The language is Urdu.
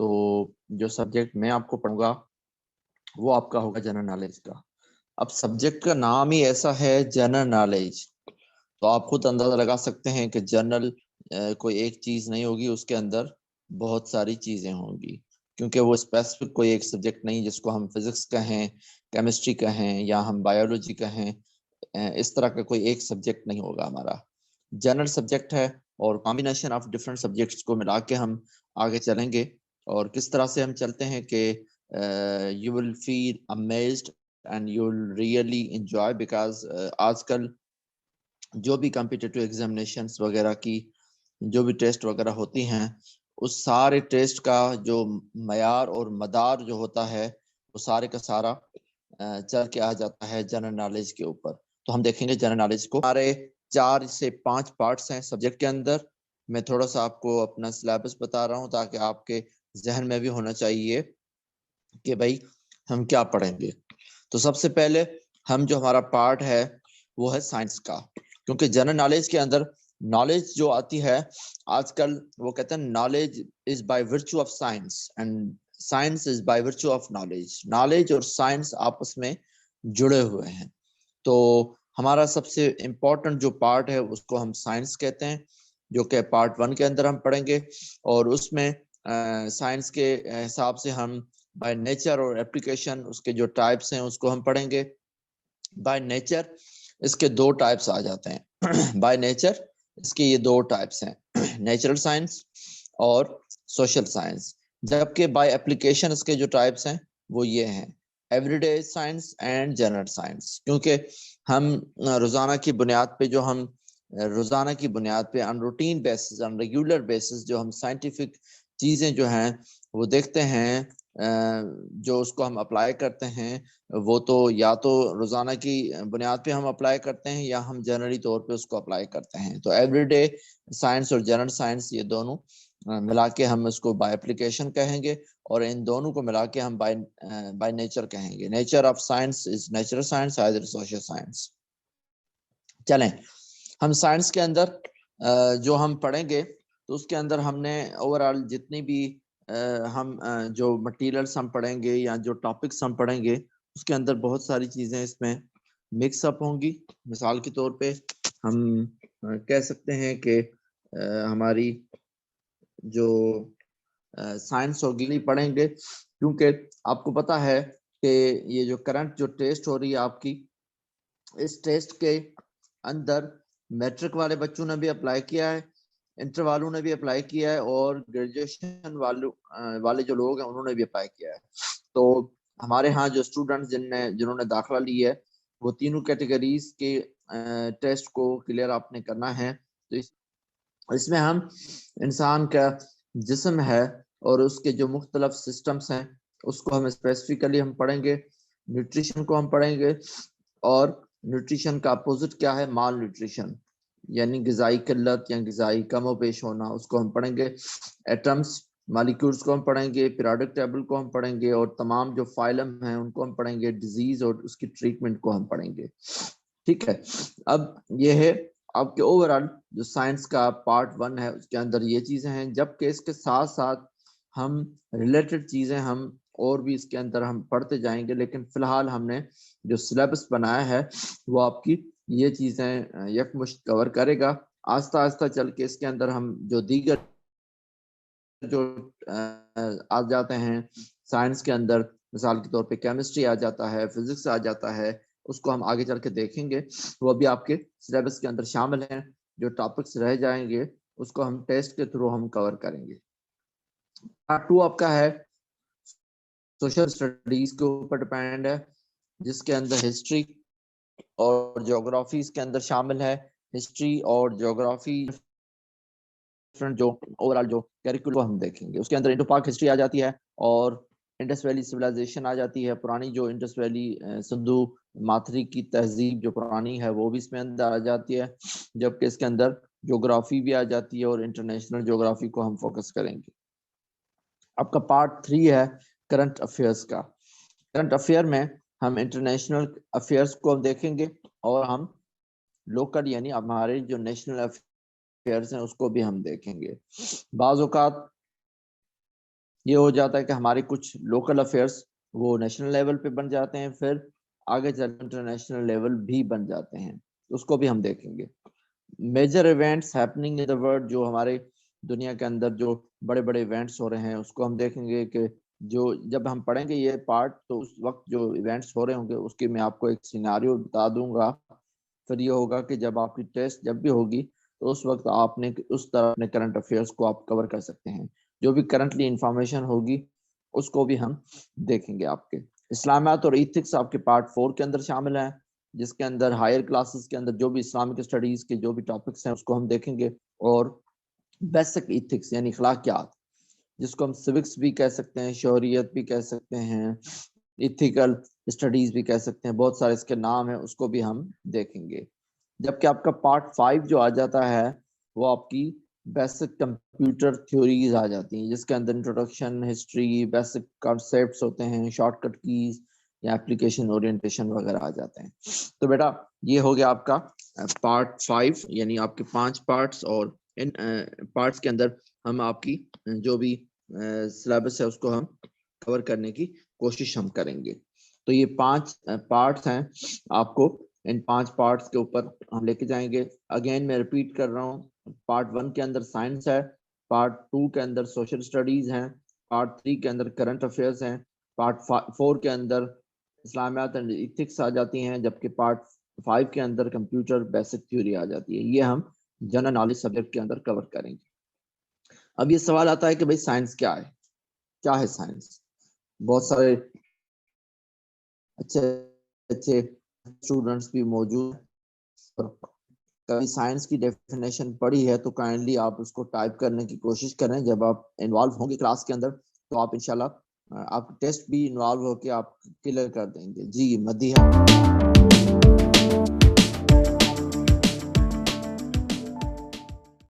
تو جو سبجیکٹ میں آپ کو پڑھوں گا وہ آپ کا ہوگا جنرل نالج کا. اب سبجیکٹ کا نام ہی ایسا ہے جنرل نالج، تو آپ خود اندازہ لگا سکتے ہیں کہ جنرل کوئی ایک چیز نہیں ہوگی، اس کے اندر بہت ساری چیزیں ہوں گی، کیونکہ وہ اسپیسیفک کوئی ایک سبجیکٹ نہیں جس کو ہم فزکس کہیں، کیمسٹری کہیں یا ہم بایولوجی کہیں. اس طرح کا کوئی ایک سبجیکٹ نہیں ہوگا ہمارا. جنرل سبجیکٹ ہے اور کمبینیشن آف ڈفرینٹ سبجیکٹس کو ملا کے ہم آگے چلیں گے. اور کس طرح سے ہم چلتے ہیں کہ you will feel amazed and you will really enjoy, because آج کل جو بھی کمپیٹیٹیو ایگزامینیشنس وغیرہ کی جو بھی ٹیسٹ وغیرہ ہوتی ہیں، اس سارے ٹیسٹ کا جو معیار اور مدار جو ہوتا ہے وہ سارے کا سارا چل کے آ جاتا ہے جنرل نالج کے اوپر. تو ہم دیکھیں گے جنرل نالج کو. ہمارے 4 سے 5 پارٹس ہیں سبجیکٹ کے اندر. میں تھوڑا سا آپ کو اپنا سلیبس بتا رہا ہوں تاکہ آپ کے ذہن میں بھی ہونا چاہیے کہ بھائی ہم کیا پڑھیں گے. تو سب سے پہلے ہم جو ہمارا پارٹ ہے وہ ہے سائنس کا، کیونکہ جنرل نالج کے اندر نالج جو آتی ہے آج کل وہ کہتے ہیں knowledge is by virtue of science and science is by virtue of knowledge. Knowledge اور سائنس آپس میں جڑے ہوئے ہیں. تو ہمارا سب سے امپورٹنٹ جو پارٹ ہے اس کو ہم سائنس کہتے ہیں، جو کہ پارٹ 1 کے اندر ہم پڑھیں گے. اور اس میں سائنس کے حساب سے ہم بائی نیچر اور اپلیکیشن اس کے جو ٹائپس ہیں اس کو ہم پڑھیں گے. بائی نیچر اس کے 2 ٹائپس آ جاتے ہیں. بائی نیچر اس کے یہ 2 ٹائپس ہیں، نیچرل سائنس اور سوشل سائنس. جبکہ بائی اپلیکیشن اس کے جو ٹائپس ہیں وہ یہ ہیں، everyday science and general science. کیونکہ ہم روزانہ کی بنیاد پہ ان روٹین بیسس، ان ریگولر بیسس جو ہم سائنٹیفک چیزیں جو ہیں وہ دیکھتے ہیں، جو اس کو ہم اپلائی کرتے ہیں، وہ تو یا تو روزانہ کی بنیاد پہ ہم اپلائی کرتے ہیں یا ہم جنرلی طور پہ اس کو اپلائی کرتے ہیں. تو ایوری ڈے سائنس اور جنرل سائنس یہ دونوں ملا کے ہم اس کو بائی اپلیکیشن کہیں گے، اور ان دونوں کو ملا کے ہم بائی نیچر کہیں گے. Nature of science is natural science other social science. چلیں ہم سائنس کے اندر جو ہم پڑھیں گے تو اس کے اندر ہم نے اوور آل جتنی بھی ہم جو مٹیریلس ہم پڑھیں گے یا جو ٹاپکس ہم پڑھیں گے اس کے اندر بہت ساری چیزیں اس میں مکس اپ ہوں گی. مثال کے طور پہ ہم کہہ سکتے ہیں کہ ہماری جو سائنس ہوگی پڑھیں گے، کیونکہ آپ کو پتا ہے کہ یہ جو کرنٹ جو ٹیسٹ ہو رہی ہے آپ کی، اس ٹیسٹ کے اندر میٹرک والے بچوں نے بھی اپلائی کیا ہے، انٹر والوں نے بھی اپلائی کیا ہے، اور گریجویشن والے جو لوگ ہیں انہوں نے بھی اپلائی کیا ہے. تو ہمارے ہاں جو اسٹوڈنٹس جنہوں نے داخلہ لی ہے وہ تینوں کیٹیگریز کے ٹیسٹ کو کلیئر آپ نے کرنا ہے. تو اس میں ہم انسان کا جسم ہے اور اس کے جو مختلف سسٹمز ہیں اس کو ہم اسپیسیفکلی ہم پڑھیں گے. نیوٹریشن کو ہم پڑھیں گے، اور نیوٹریشن کا اپوزٹ کیا ہے؟ مال نیوٹریشن، یعنی غذائی قلت یا غذائی کم و بیش ہونا، اس کو ہم پڑھیں گے. ایٹمز، مالیکولز کو ہم پڑھیں گے. پیریوڈک ٹیبل کو ہم پڑھیں گے، اور تمام جو فائلم ہیں ان کو ہم پڑھیں گے. ڈیزیز اور اس کی ٹریٹمنٹ کو ہم پڑھیں گے. ٹھیک ہے، اب یہ ہے آپ کے اوور آل جو سائنس کا پارٹ 1 ہے اس کے اندر یہ چیزیں ہیں. جبکہ اس کے ساتھ ساتھ ہم ریلیٹڈ چیزیں ہم اور بھی اس کے اندر ہم پڑھتے جائیں گے، لیکن فی الحال ہم نے جو سلیبس بنایا ہے وہ آپ کی یہ چیزیں یکمشت کور کرے گا. آہستہ آہستہ چل کے اس کے اندر ہم جو دیگر جو آ جاتے ہیں سائنس کے اندر، مثال کے طور پہ کیمسٹری آ جاتا ہے، فزکس آ جاتا ہے، اس کو ہم آگے چل کے دیکھیں گے. وہ بھی آپ کے سلیبس کے اندر شامل ہیں. جو ٹاپکس رہ جائیں گے اس کو ہم ٹیسٹ کے تھرو ہم کور کریں گے. پارٹ 2 آپ کا ہے سوشل اسٹڈیز کے اوپر ڈیپینڈ ہے، جس کے اندر ہسٹری اور جغرافی اس کے اندر شامل ہے. ہسٹری اور جغرافی جو اوور آل جو کیریکولم ہم دیکھیں گے اس کے اندر انڈو پاک ہسٹری آ جاتی ہے، اور انڈس ویلی سویلائزیشن آ جاتی ہے. پرانی جو انڈس ویلی سندھو ماتری کی تہذیب جو پرانی ہے وہ بھی اس میں اندر آ جاتی ہے. جبکہ اس کے اندر جغرافی بھی آ جاتی ہے، اور انٹرنیشنل جغرافی کو ہم فوکس کریں گے. آپ کا پارٹ 3 ہے کرنٹ افیئرس کا. کرنٹ افیئر میں ہم انٹرنیشنل افیئرس کو دیکھیں گے، اور ہم لوکل یعنی ہمارے جو نیشنل افیئرس ہیں اس کو بھی ہم دیکھیں گے. بعض اوقات یہ ہو جاتا ہے کہ ہمارے کچھ لوکل افیئرس وہ نیشنل لیول پہ بن جاتے ہیں، پھر آگے چل انٹرنیشنل لیول بھی بن جاتے ہیں، اس کو بھی ہم دیکھیں گے. Major events happening in the world, جو ہمارے دنیا کے اندر جو بڑے بڑے ایونٹس ہو رہے ہیں اس کو ہم دیکھیں گے کہ جو جب ہم پڑھیں گے یہ پارٹ تو اس وقت جو ایونٹس ہو رہے ہوں گے اس کی میں آپ کو ایک سیناریو بتا دوں گا. پھر یہ ہوگا کہ جب آپ کی ٹیسٹ جب بھی ہوگی تو اس وقت آپ نے اس طرح اپنے کرنٹ افیئرس کو آپ کور کر سکتے ہیں. جو بھی کرنٹلی انفارمیشن ہوگی اس کو بھی ہم دیکھیں گے. آپ کے اسلامیات اور ایتھکس آپ کے پارٹ 4 کے اندر شامل ہیں، جس کے اندر ہائر کلاسز کے اندر جو بھی اسلامک اسٹڈیز کے جو بھی ٹاپکس ہیں اس کو ہم دیکھیں گے. اور بیسک ایتھکس یعنی اخلاقیات، جس کو ہم سوکس بھی کہہ سکتے ہیں، شہریت بھی کہہ سکتے ہیں، ایتھیکل اسٹڈیز بھی کہہ سکتے ہیں، بہت سارے اس کے نام ہیں، اس کو بھی ہم دیکھیں گے. جبکہ آپ کا پارٹ 5 جو آ جاتا ہے وہ آپ کی بیسک کمپیوٹر تھیوریز آ جاتی ہیں، جس کے اندر انٹروڈکشن، ہسٹری، بیسک کانسیپٹس ہوتے ہیں، شارٹ کٹ کیز یا اپلیکیشن اورینٹیشن وغیرہ آ جاتے ہیں. تو بیٹا یہ ہو گیا آپ کا پارٹ 5، یعنی آپ کے 5 پارٹس، اور ان پارٹس کے اندر ہم آپ کی جو بھی سلیبس ہے اس کو ہم کور کرنے کی کوشش ہم کریں گے. تو یہ 5 پارٹس ہیں، آپ کو ان 5 پارٹس کے اوپر ہم لے کے جائیں گے. اگین میں ریپیٹ کر رہا ہوں، پارٹ 1 کے اندر سائنس ہے، پارٹ 2 کے اندر سوشل اسٹڈیز ہیں، پارٹ 3 کے اندر کرنٹ افیئرس ہیں، پارٹ 4 کے اندر اسلامیات اینڈ ایتھکس آ جاتی ہیں، جبکہ پارٹ 5 کے اندر کمپیوٹر بیسک تھیوری آ جاتی ہے. یہ ہم جنرل نالج سبجیکٹ کے اندر کور کریں گے. اب یہ سوال آتا ہے کہ بھائی سائنس کیا ہے؟ کیا ہے سائنس؟ بہت سارے اچھے اچھے اسٹوڈنٹس بھی موجود ہیں. کبھی سائنس کی ڈیفینیشن پڑھی ہے تو کائنڈلی آپ اس کو ٹائپ کرنے کی کوشش کریں. جب آپ انوالو ہوں گے کلاس کے اندر تو آپ انشاءاللہ آپ ٹیسٹ بھی انوالو ہو کے آپ کلیئر کر دیں گے. جی مدیحہ.